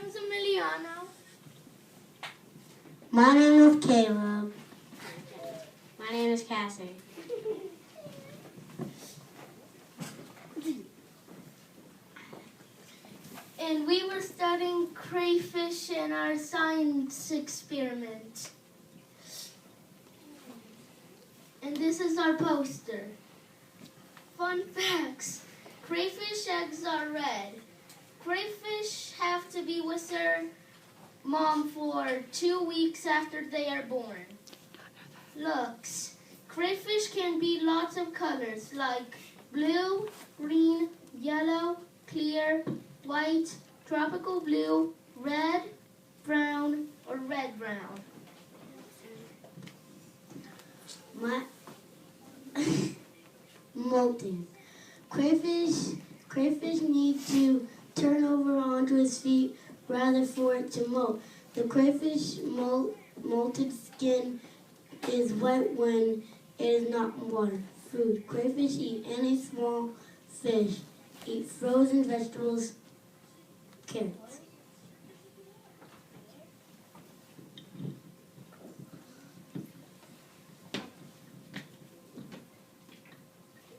name's Emiliano. My name is Caleb. My name is Cassie. And we were studying crayfish in our science experiment. And this is our poster. Fun facts. Crayfish eggs are red. Crayfish have to be with their mom for 2 weeks after they are born. Looks. Crayfish can be lots of colors like blue, green, yellow, clear, white, tropical blue, red, brown, or red-brown. Molting. Crayfish need to turn over onto its feet rather for it to molt. The crayfish molted skin is wet when it is not in water. Food. Crayfish eat any small fish. Eat frozen vegetables, carrots.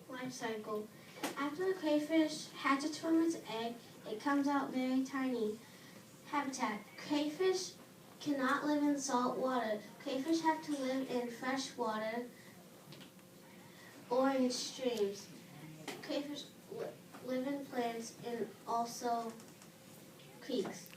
Life cycle. After the crayfish hatches from its egg, it comes out very tiny. Habitat. Crayfish cannot live in salt water. Crayfish have to live in fresh water or in streams. Crayfish live in plants and also creeks.